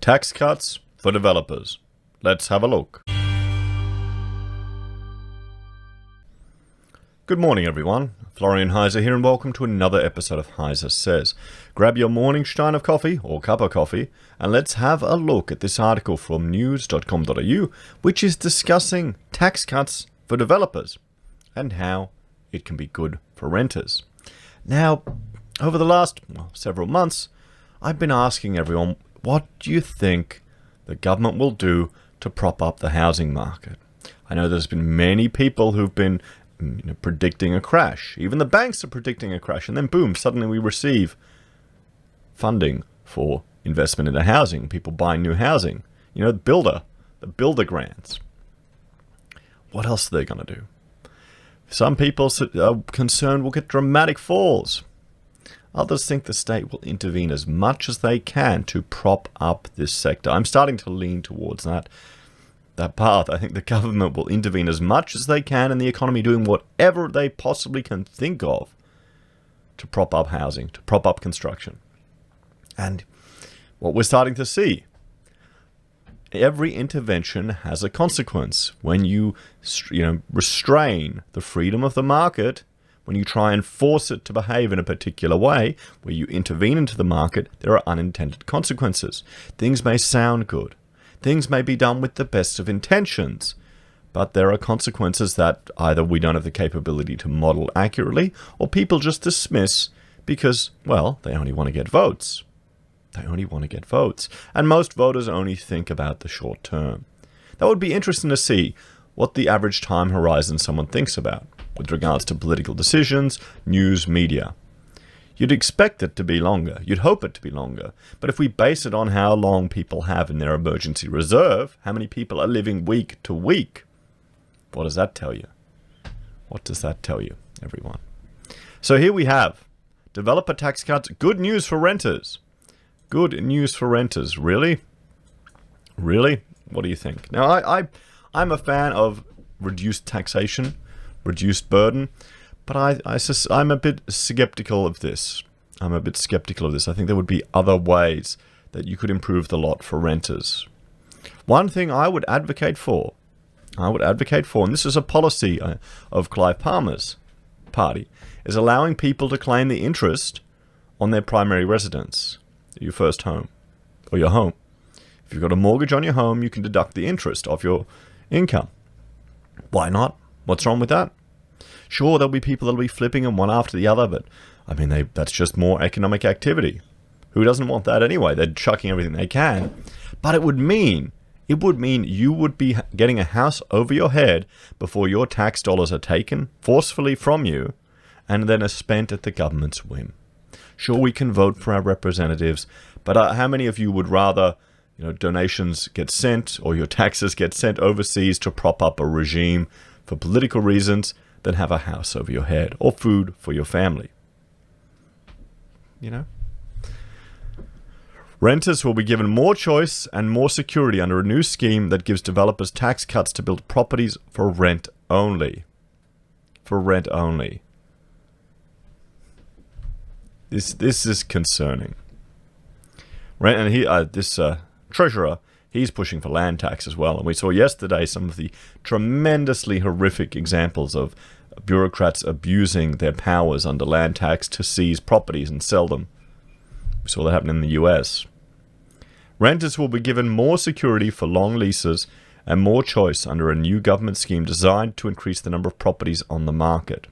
Tax cuts for developers. Let's have a look. Good morning, everyone. Florian.heise here, and welcome to another episode of HeiseSays. Grab your morning stein of coffee or cup of coffee, and let's have a look at this article from news.com.au, which is discussing tax cuts for developers and how it can be good for renters. Now, over the last several months, I've been asking everyone, what do you think the government will do to prop up the housing market? I know there's been many people who've been predicting a crash. Even the banks are predicting a crash, and then boom, suddenly we receive funding for investment into housing, people buying new housing. You know, the builder grants. What else are they going to do? Some people are concerned we'll get dramatic falls. Others think the state will intervene as much as they can to prop up this sector. I'm starting to lean towards that path. I think the government will intervene as much as they can in the economy, doing whatever they possibly can think of to prop up housing, to prop up construction. And what we're starting to see, every intervention has a consequence. When you restrain the freedom of the market, when you try and force it to behave in a particular way, where you intervene into the market, there are unintended consequences. Things may sound good. Things may be done with the best of intentions. But there are consequences that either we don't have the capability to model accurately, or people just dismiss because, well, they only want to get votes. They only want to get votes. And most voters only think about the short term. That would be interesting to see what the average time horizon someone thinks about with regards to political decisions, news, media. You'd expect it to be longer. You'd hope it to be longer. But if we base it on how long people have in their emergency reserve, how many people are living week to week, what does that tell you? What does that tell you, everyone? So here we have developer tax cuts. Good news for renters. Good news for renters. Really? Really? What do you think? Now, I'm a fan of reduced taxation, reduced burden, but I'm a bit skeptical of this. I think there would be other ways that you could improve the lot for renters. One thing I would advocate for, and this is a policy of Clive Palmer's party, is allowing people to claim the interest on their primary residence, your first home, or your home. If you've got a mortgage on your home, you can deduct the interest off your income. Why not? What's wrong with that? Sure, there'll be people that'll be flipping them one after the other, but I mean, that's just more economic activity. Who doesn't want that anyway? They're chucking everything they can. But it would mean you would be getting a house over your head before your tax dollars are taken forcefully from you and then are spent at the government's whim. Sure, we can vote for our representatives, but how many of you would rather donations get sent or your taxes get sent overseas to prop up a regime for political reasons than have a house over your head or food for your family? Renters will be given more choice and more security under a new scheme that gives developers tax cuts to build properties for rent only. For rent only. This is concerning. This treasurer, he's pushing for land tax as well. And we saw yesterday some of the tremendously horrific examples of bureaucrats abusing their powers under land tax to seize properties and sell them. We saw that happen in the US. Renters will be given more security for long leases and more choice under a new government scheme designed to increase the number of properties on the market.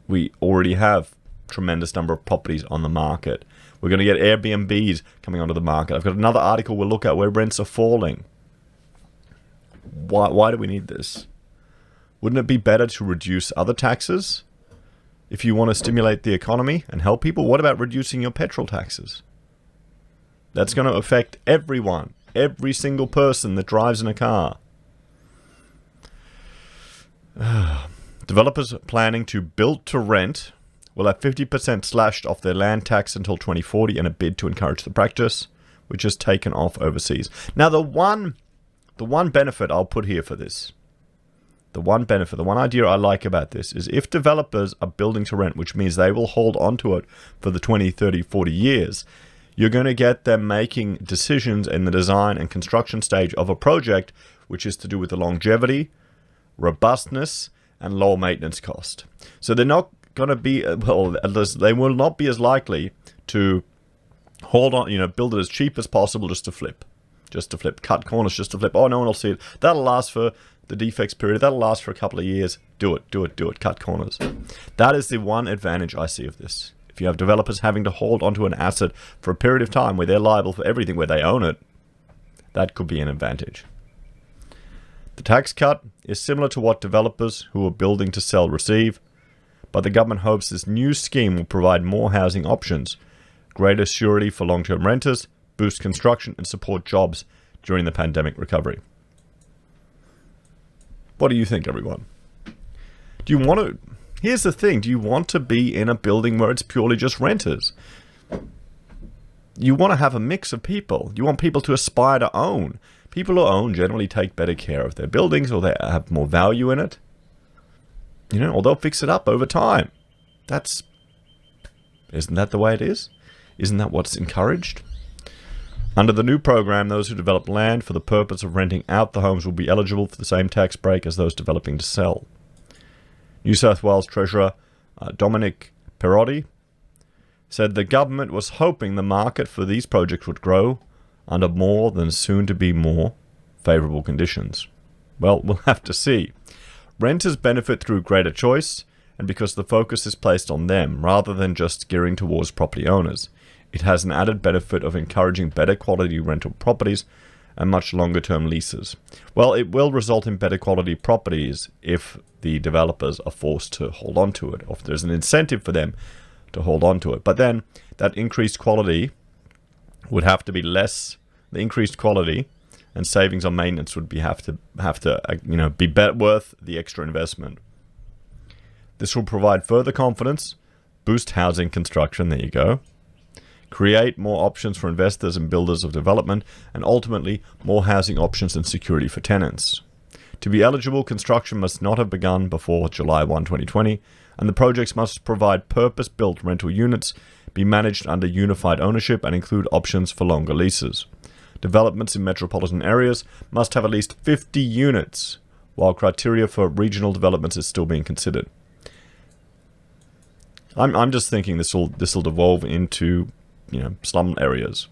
We already have a tremendous number of properties on the market. We're going to get Airbnbs coming onto the market. I've got another article we'll look at where rents are falling. Why do we need this? Wouldn't it be better to reduce other taxes if you want to stimulate the economy and help people? What about reducing your petrol taxes? That's going to affect everyone, every single person that drives in a car. Developers planning to build to rent will have 50% slashed off their land tax until 2040 in a bid to encourage the practice, which is taken off overseas. Now, the one benefit I'll put here for this, the one idea I like about this is if developers are building to rent, which means they will hold onto it for the 20, 30, 40 years, you're going to get them making decisions in the design and construction stage of a project, which is to do with the longevity, robustness, and low maintenance cost. So they're not going to be, well, they will not be as likely to hold on, build it as cheap as possible just to flip, cut corners just to flip. Oh, no one will see it. That'll last for the defects period. That'll last for a couple of years. Do it, cut corners. That is the one advantage I see of this. If you have developers having to hold onto an asset for a period of time where they're liable for everything, where they own it, that could be an advantage. The tax cut is similar to what developers who are building to sell receive, but the government hopes this new scheme will provide more housing options, greater surety for long-term renters, boost construction, and support jobs during the pandemic recovery. What do you think, everyone? Do you want to... Here's the thing. Do you want to be in a building where it's purely just renters? You want to have a mix of people. You want people to aspire to own. People who own generally take better care of their buildings, or they have more value in it. Or they'll fix it up over time. Isn't that the way it is? Isn't that what's encouraged? Under the new program, those who develop land for the purpose of renting out the homes will be eligible for the same tax break as those developing to sell. New South Wales Treasurer Dominic Perotti said the government was hoping the market for these projects would grow under more than soon-to-be more favourable conditions. Well, we'll have to see. Renters benefit through greater choice, and because the focus is placed on them rather than just gearing towards property owners. It has an added benefit of encouraging better quality rental properties and much longer term leases. Well, it will result in better quality properties if the developers are forced to hold on to it, or if there's an incentive for them to hold on to it. But then that increased quality would have to be less. The increased quality and savings on maintenance would have to be worth the extra investment. This will provide further confidence, boost housing construction, there you go, create more options for investors and builders of development, and ultimately more housing options and security for tenants. To be eligible, construction must not have begun before July 1, 2020, and the projects must provide purpose-built rental units, be managed under unified ownership, and include options for longer leases. Developments in metropolitan areas must have at least 50 units, while criteria for regional developments is still being considered. I'm just thinking this will devolve into slum areas,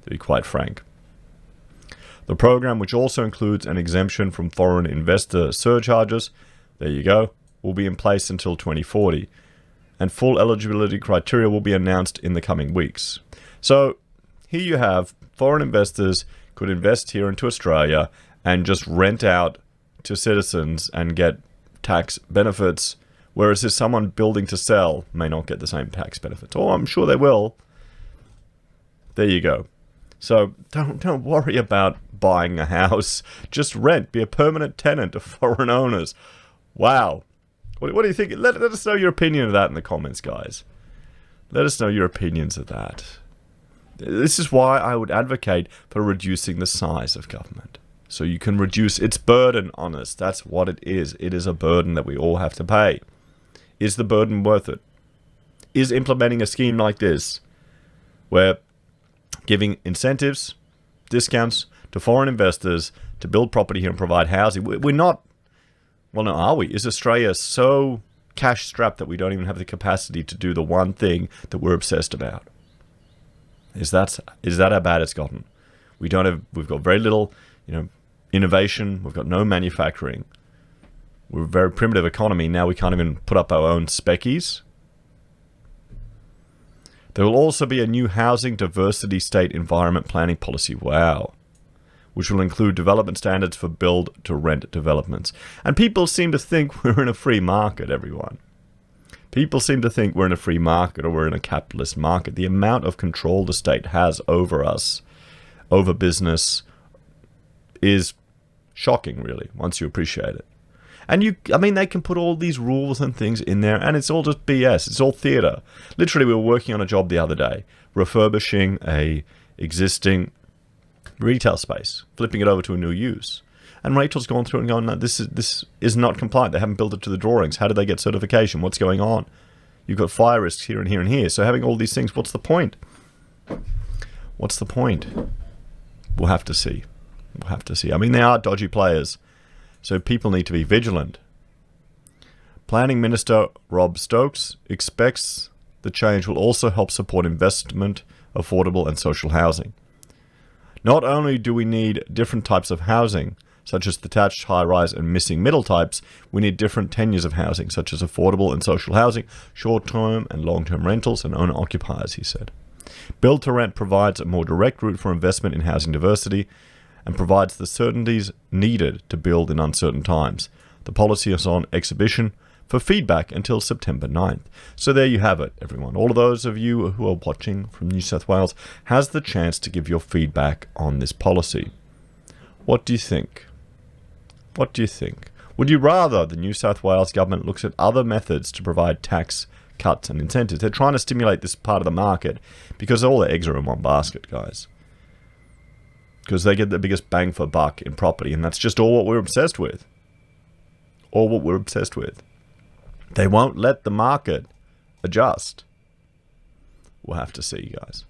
to be quite frank. The program, which also includes an exemption from foreign investor surcharges, there you go, will be in place until 2040, and full eligibility criteria will be announced in the coming weeks. So here you have foreign investors could invest here into Australia and just rent out to citizens and get tax benefits, whereas if someone building to sell may not get the same tax benefits. Oh, I'm sure they will. There you go. So don't worry about buying a house. Just rent. Be a permanent tenant of foreign owners. Wow. What do you think? Let us know your opinion of that in the comments, guys. Let us know your opinions of that. This is why I would advocate for reducing the size of government. So you can reduce its burden on us. That's what it is. It is a burden that we all have to pay. Is the burden worth it? Is implementing a scheme like this, where giving incentives, discounts to foreign investors to build property here and provide housing, we're not, well, no, are we? Is Australia so cash-strapped that we don't even have the capacity to do the one thing that we're obsessed about? Is that how bad it's gotten? We've got very little, innovation. We've got no manufacturing. We're a very primitive economy. Now we can't even put up our own speckies. There will also be a new housing diversity state environment planning policy. Wow. Which will include development standards for build-to-rent developments. And people seem to think we're in a free market, everyone. People seem to think we're in a free market or we're in a capitalist market. The amount of control the state has over us, over business, is shocking, really, once you appreciate it. And they can put all these rules and things in there, and it's all just BS. It's all theatre. Literally, we were working on a job the other day, refurbishing a existing retail space, flipping it over to a new use. And Rachel's gone through and going, no, this is not compliant. They haven't built it to the drawings. How did they get certification? What's going on? You've got fire risks here and here and here. So having all these things, what's the point? What's the point? We'll have to see. We'll have to see. I mean, they are dodgy players, so people need to be vigilant. Planning Minister Rob Stokes expects the change will also help support investment, affordable and social housing. Not only do we need different types of housing, such as detached, high-rise and missing middle types, we need different tenures of housing, such as affordable and social housing, short-term and long-term rentals and owner-occupiers, he said. Build-to-rent provides a more direct route for investment in housing diversity and provides the certainties needed to build in uncertain times. The policy is on exhibition for feedback until September 9th. So there you have it, everyone. All of those of you who are watching from New South Wales has the chance to give your feedback on this policy. What do you think? What do you think? Would you rather the New South Wales government looks at other methods to provide tax cuts and incentives? They're trying to stimulate this part of the market because all their eggs are in one basket, guys. Because they get the biggest bang for buck in property, and that's just all what we're obsessed with. All what we're obsessed with. They won't let the market adjust. We'll have to see, guys.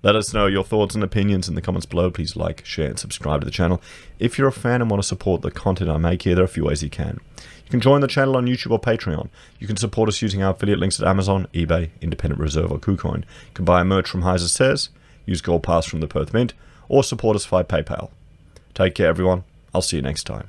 Let us know your thoughts and opinions in the comments below. Please like, share, and subscribe to the channel. If you're a fan and want to support the content I make here, there are a few ways you can. You can join the channel on YouTube or Patreon. You can support us using our affiliate links at Amazon, eBay, Independent Reserve, or Kucoin. You can buy merch from HeiseSays, use Gold Pass from the Perth Mint, or support us via PayPal. Take care, everyone. I'll see you next time.